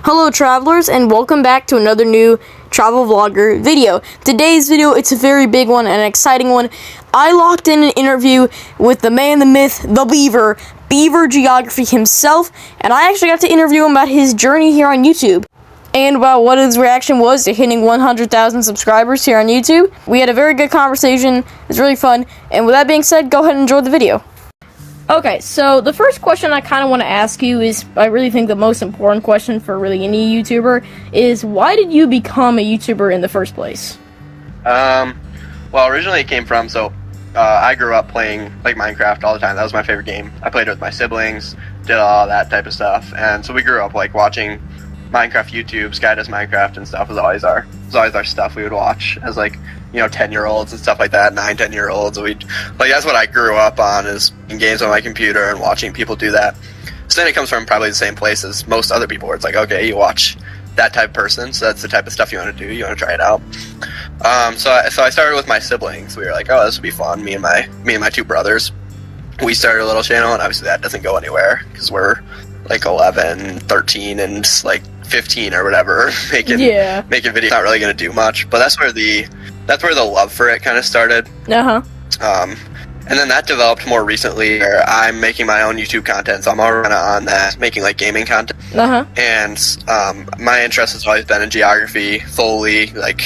Hello travelers, and welcome back to another new travel vlogger video. Today's video, it's a very big one and an exciting one. I locked in an interview with the man, the myth, the Beaver Geography himself, and I actually got to interview him about his journey here on YouTube and about what his reaction was to hitting 100,000 subscribers here on YouTube. We had a very good conversation. It was really fun, and with that being said, go ahead and enjoy the video. Okay, so the first question I kind of want to ask you is, I really think the most important question for really any YouTuber is, why did you become a YouTuber in the first place? Well, originally it came from, I grew up playing, like, Minecraft all the time. That was my favorite game. I played it with my siblings, did all that type of stuff, and so we grew up, like, watching Minecraft YouTube. Sky Does Minecraft and stuff was always our stuff we would watch as, like, 10-year-olds and stuff like that, 9-10-year-olds. That's what I grew up on, is in games on my computer and watching people do that. So then it comes from probably the same place as most other people, where it's like, okay, you watch that type of person, so that's the type of stuff you want to do, you want to try it out. So I started with my siblings. We were like, oh, this would be fun. Me and my two brothers, we started a little channel, and obviously that doesn't go anywhere because we're like 11, 13, and like 15 or whatever, making videos. Not really going to do much, but that's where the love for it kind of started. And then that developed more recently, where I'm making my own YouTube content, so I'm already on that, making like gaming content. And my interest has always been in geography fully, like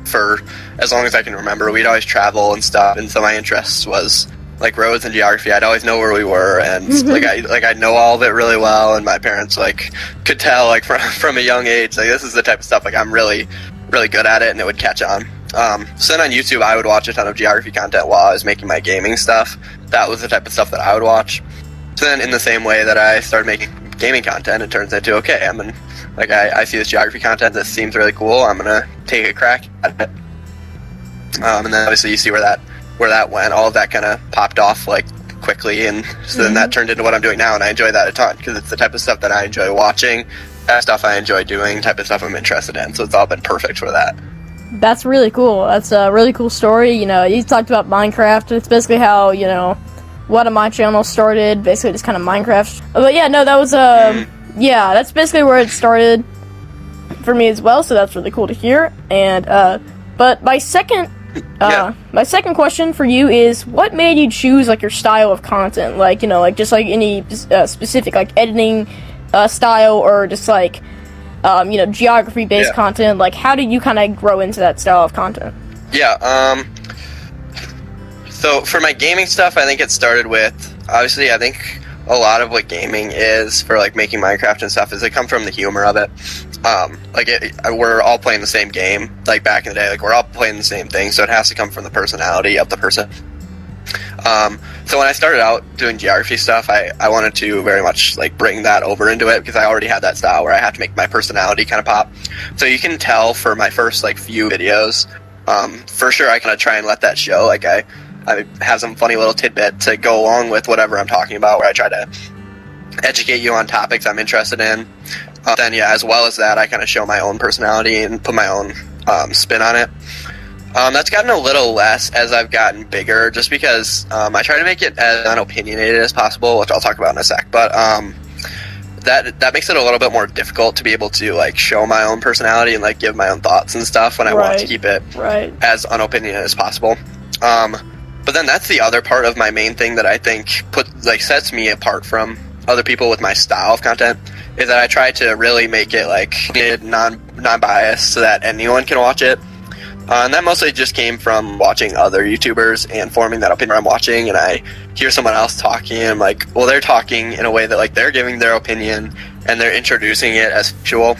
for as long as I can remember. We'd always travel and stuff, and so my interest was like roads and geography. I'd always know where we were, and I know all of it really well, and my parents like could tell like from a young age, like this is the type of stuff like I'm really good at it, and it would catch on. So then on YouTube, I would watch a ton of geography content while I was making my gaming stuff. That was the type of stuff that I would watch. So then in the same way that I started making gaming content, it turns into, okay, I see this geography content, this seems really cool, I'm gonna take a crack at it. And then obviously you see where that went. All of that kind of popped off like quickly, and so then that turned into what I'm doing now, and I enjoy that a ton, because it's the type of stuff that I enjoy watching, that stuff I enjoy doing, type of stuff I'm interested in, so it's all been perfect for that. That's really cool. That's a really cool story. You talked about Minecraft. It's basically how, one of my channels started, basically just kind of Minecraft. But yeah, no, that was, that's basically where it started for me as well, so that's really cool to hear. And, but my second question for you is, what made you choose, like, your style of content? Like, just, like, any specific, like, editing style, or just, like, geography-based content? Like, how did you kind of grow into that style of content? So for my gaming stuff, I think it started with, obviously, I think a lot of what gaming is for, like, making Minecraft and stuff is it comes from the humor of it. We're all playing the same game, like, back in the day, like, we're all playing the same thing, so it has to come from the personality of the person. So when I started out doing geography stuff, I wanted to very much like bring that over into it, because I already had that style where I have to make my personality kind of pop. So you can tell for my first like few videos, for sure I kind of try and let that show. Like I have some funny little tidbit to go along with whatever I'm talking about, where I try to educate you on topics I'm interested in. Then as well as that, I kind of show my own personality and put my own spin on it. That's gotten a little less as I've gotten bigger, just because I try to make it as unopinionated as possible, which I'll talk about in a sec. But that makes it a little bit more difficult to be able to like show my own personality and like give my own thoughts and stuff when I want to keep it as unopinionated as possible. But then that's the other part of my main thing that I think sets me apart from other people with my style of content, is that I try to really make it like non-biased so that anyone can watch it. And that mostly just came from watching other YouTubers and forming that opinion I'm watching, and I hear someone else talking, and I'm like, well, they're talking in a way that like they're giving their opinion and they're introducing it as factual.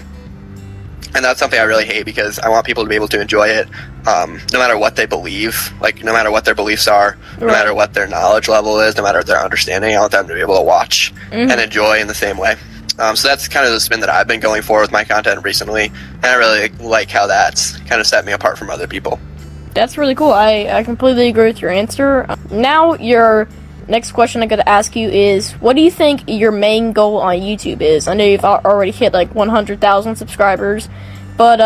And that's something I really hate, because I want people to be able to enjoy it, no matter what they believe, like no matter what their beliefs are, no matter what their knowledge level is, no matter their understanding. I want them to be able to watch and enjoy in the same way. So that's kind of the spin that I've been going for with my content recently, and I really like how that's kind of set me apart from other people. That's really cool. I completely agree with your answer. Now, your next question I got to ask you is, what do you think your main goal on YouTube is? I know you've already hit like 100,000 subscribers, but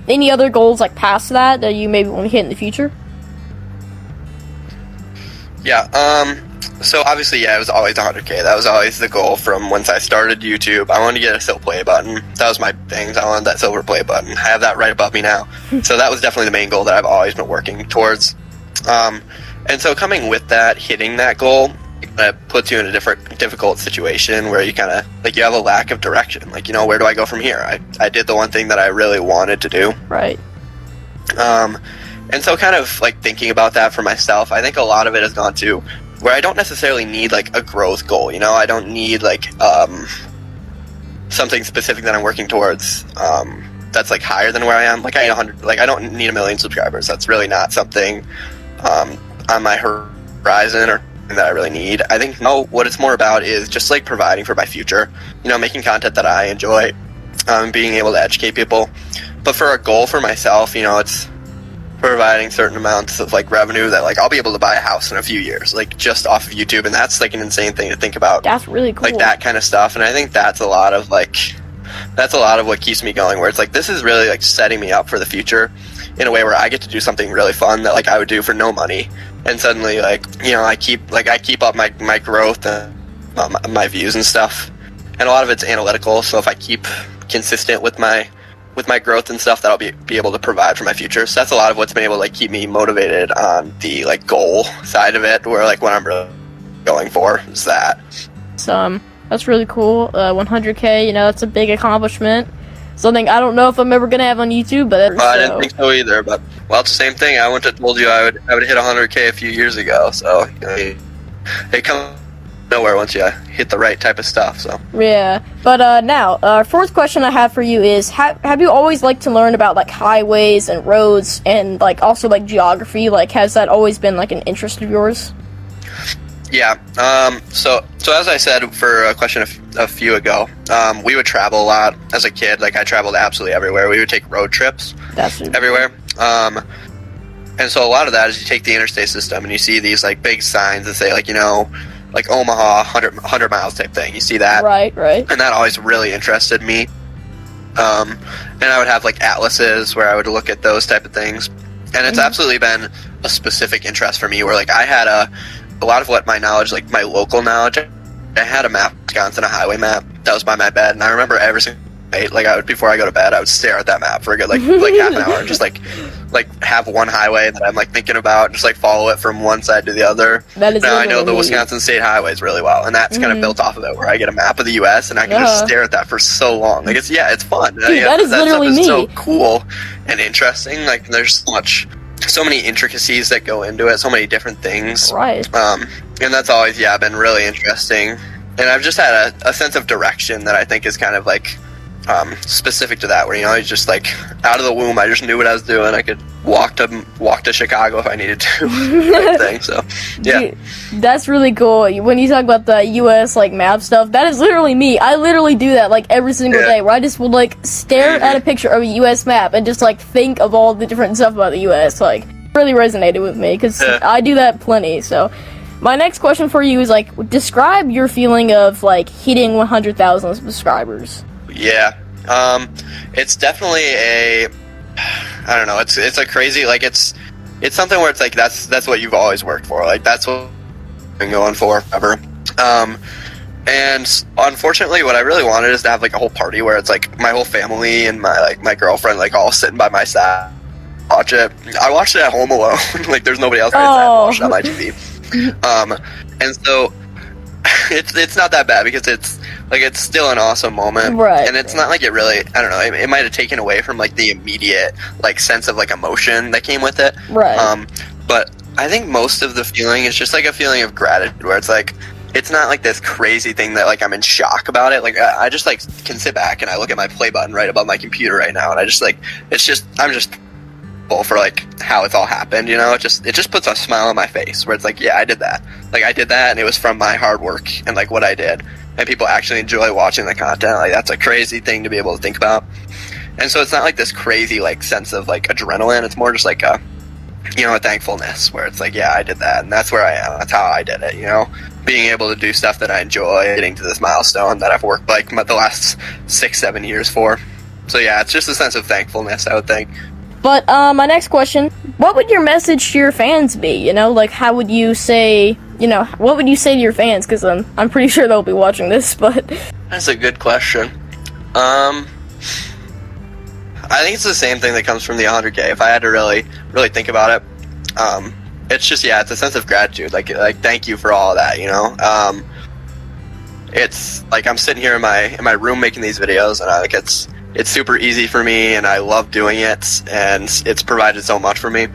any other goals like past that you maybe want to hit in the future? So obviously, yeah, it was always 100K. That was always the goal from once I started YouTube. I wanted to get a silver play button. That was my thing. I wanted that silver play button. I have that right above me now. So that was definitely the main goal that I've always been working towards. And so coming with that, hitting that goal, that puts you in a difficult situation where you kind of, like, you have a lack of direction. Like, where do I go from here? I did the one thing that I really wanted to do. Right. And so kind of, like, thinking about that for myself, I think a lot of it has gone to where I don't necessarily need, like, a growth goal, I don't need, like, something specific that I'm working towards, that's, like, higher than where I am. Like, I don't need 1 million subscribers. That's really not something, on my horizon or that I really need. I think, no, what it's more about is just, like, providing for my future, making content that I enjoy, being able to educate people. But for a goal for myself, it's providing certain amounts of, like, revenue that, like, I'll be able to buy a house in a few years, like, just off of YouTube, and that's, like, an insane thing to think about. That's really cool. Like, that kind of stuff, and I think that's a lot of what keeps me going, where it's like, this is really, like, setting me up for the future in a way where I get to do something really fun that, like, I would do for no money, and suddenly, like, I keep up my growth and my views and stuff, and a lot of it's analytical, so if I keep consistent with my growth and stuff, that I'll be able to provide for my future. So that's a lot of what's been able to, like, keep me motivated on the, like, goal side of it, where, like, what I'm really going for is that. That's really cool. 100K, that's a big accomplishment. Something I don't know if I'm ever gonna have on YouTube, but I didn't think so either. But well, it's the same thing. I wouldn't have told you I would hit 100K a few years ago. So it comes nowhere once you hit the right type of stuff. So yeah. But now, our fourth question I have for you is: have you always liked to learn about, like, highways and roads and, like, also, like, geography? Like, has that always been, like, an interest of yours? Yeah. So as I said for a question a few ago, we would travel a lot as a kid. Like, I traveled absolutely everywhere. We would take road trips everywhere. And so a lot of that is you take the interstate system and you see these, like, big signs that say, like, like Omaha, 100 miles type thing. You see that? Right. And that always really interested me. And I would have, like, atlases where I would look at those type of things. And it's absolutely been a specific interest for me where, like, I had a lot of what my knowledge, like, my local knowledge, I had a map, Wisconsin, a highway map, that was by my bed, and I remember every single night, like, before I go to bed, I would stare at that map for a good, like half an hour, and just, like, have one highway that I'm, like, thinking about, just, like, follow it from one side to the other. That is now I know the Wisconsin State Highways really well, and that's kind of built off of it, where I get a map of the U.S., and I can just stare at that for so long. Like, it's fun. Dude, that is literally me. So cool and interesting. Like, there's so many intricacies that go into it, so many different things. Right. And that's always, been really interesting. And I've just had a sense of direction that I think is kind of, like, specific to that, where, it's just, like, out of the womb, I just knew what I was doing. I could walk to Chicago if I needed to, type thing. So, yeah. Dude, that's really cool. When you talk about the U.S., like, map stuff, that is literally me. I literally do that, like, every single day, where I just would, like, stare at a picture of a U.S. map and just, like, think of all the different stuff about the U.S. Like, really resonated with me, because I do that plenty. So my next question for you is, like, describe your feeling of, like, hitting 100,000 subscribers. Yeah. It's definitely I don't know, it's a crazy, like, it's something where it's like, that's what you've always worked for. Like, that's what I've been going for forever. And unfortunately, what I really wanted is to have, like, a whole party where it's, like, my whole family and my girlfriend, like, all sitting by my side, watch it. I watched it at home alone. Like, there's nobody else I watched it on my TV. And so it's not that bad, because it's still an awesome moment, right? And it's not like it really, I don't know, it might have taken away from, like, the immediate, like, sense of, like, emotion that came with it, right? But I think most of the feeling is just, like, a feeling of gratitude, where it's like, it's not like this crazy thing that, like, I'm in shock about it. Like, I just, like, can sit back and I look at my play button right above my computer right now, and I just, like, I'm just for, like, how it's all happened, it just puts a smile on my face, where it's like, yeah, I did that, and it was from my hard work and, like, what I did, and people actually enjoy watching the content. Like, that's a crazy thing to be able to think about. And so it's not like this crazy, like, sense of, like, adrenaline. It's more just like a thankfulness, where it's like, yeah, I did that, and that's where I am, that's how I did it, being able to do stuff that I enjoy, getting to this milestone that I've worked, like, the last 6-7 years for. So yeah, it's just a sense of thankfulness, I would think. But my next question, what would your message to your fans be? Like, how would you say what would you say to your fans? Because I'm pretty sure they'll be watching this, but... That's a good question. I think it's the same thing that comes from the 100K. If I had to really think about it, it's just, it's a sense of gratitude. Like thank you for all of that, It's like I'm sitting here in my room making these videos, and it's super easy for me, and I love doing it, and it's provided so much for me.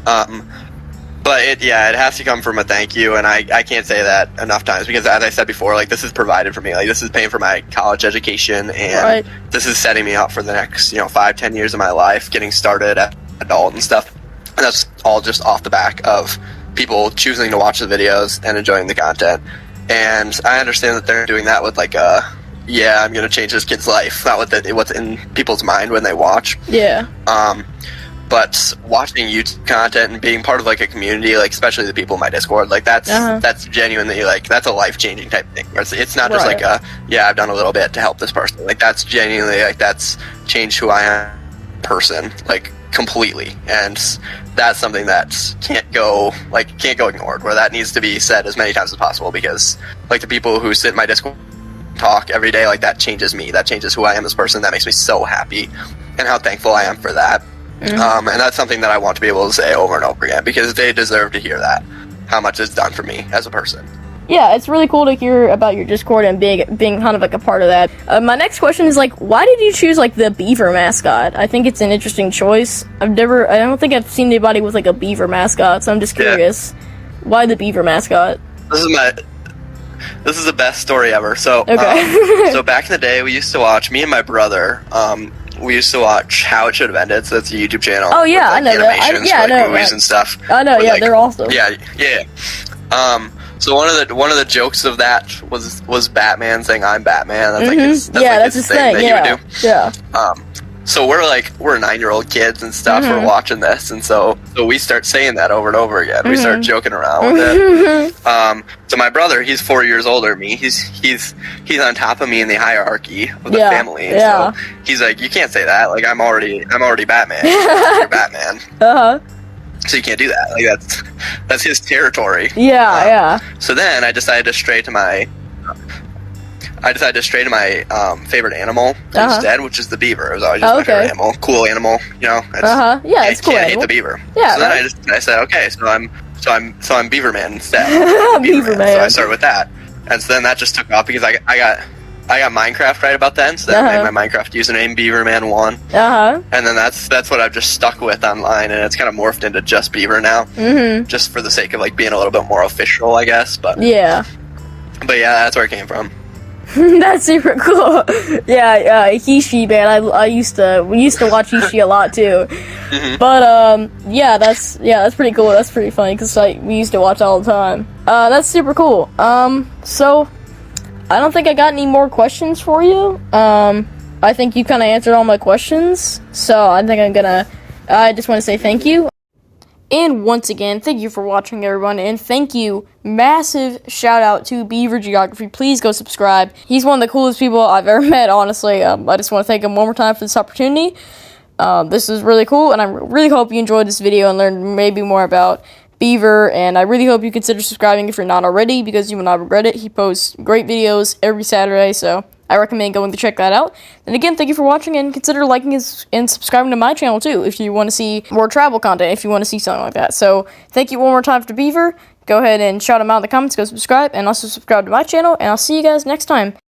But it has to come from a thank you, and I can't say that enough times, because as I said before, like, this is provided for me. Like, this is paying for my college education, and this is setting me up for the next 5-10 years of my life, getting started at adult and stuff. And that's all just off the back of people choosing to watch the videos and enjoying the content. And I understand that they're doing that with like I'm gonna change this kid's life, not with what's in people's mind when they watch. Yeah. But watching YouTube content and being part of like a community, like especially the people in my Discord, like that's genuinely like that's a life-changing type thing. Where it's not just like I've done a little bit to help this person. Like that's genuinely like that's changed who I am person, like completely. And that's something that can't go ignored, where that needs to be said as many times as possible, because like the people who sit in my Discord talk every day, like that changes me, that changes who I am as a person. That makes me so happy, and how thankful I am for that. And that's something that I want to be able to say over and over again, because they deserve to hear that, how much it's done for me as a person. Yeah, it's really cool to hear about your Discord and being kind of like a part of that. My next question is like, why did you choose like the beaver mascot? I think it's an interesting choice. I don't think I've seen anybody with like a beaver mascot, so I'm just curious. Why the beaver mascot? This is the best story ever. So, so back in the day, we used to watch, me and my brother, we used to watch How It Should Have Ended. So that's a YouTube channel. Oh yeah, with, like, I know that. Animations for, like, movies and stuff. I know, with, yeah, like, they're awesome. Yeah. So one of the jokes of that was Batman saying "I'm Batman." That's that's his thing that he would do. Yeah. So we're 9-year-old kids and stuff. We're watching this, and so we start saying that over and over again. We start joking around with it. So my brother, he's 4 years older than me. He's on top of me in the hierarchy of the family. And so he's like, "You can't say that. Like I'm already Batman. You're Batman." So you can't do that. Like that's his territory. Yeah. So then I decided to stray to my favorite animal instead, which is the beaver. It was always just my favorite animal, cool animal. Yeah, it's cool. Can't hate the beaver. Yeah. So then I said, okay, so I'm Beaverman instead. Beaverman. So I started with that, and so then that just took off because I got Minecraft right about then, so then I made my Minecraft username Beaverman1. And then that's what I've just stuck with online, and it's kind of morphed into just Beaver now, just for the sake of like being a little bit more official, I guess. But yeah, that's where it came from. That's super cool. Yeah, Hishi, man. We used to watch Hishi a lot too. But that's pretty cool. That's pretty funny because we used to watch all the time. That's super cool. So I don't think I got any more questions for you. I think you kind of answered all my questions. So I think I just want to say thank you. And once again, thank you for watching, everyone, and thank you, massive shout out to Beaver Geography. Please go subscribe. He's one of the coolest people I've ever met, honestly. I just want to thank him one more time for this opportunity. This is really cool, and I really hope you enjoyed this video and learned maybe more about Beaver, and I really hope you consider subscribing if you're not already, because you will not regret it. He posts great videos every Saturday, so I recommend going to check that out. And again, thank you for watching, and consider liking and subscribing to my channel too if you want to see more travel content, if you want to see something like that. So thank you one more time to Beaver. Go ahead and shout him out in the comments, go subscribe, and also subscribe to my channel, and I'll see you guys next time.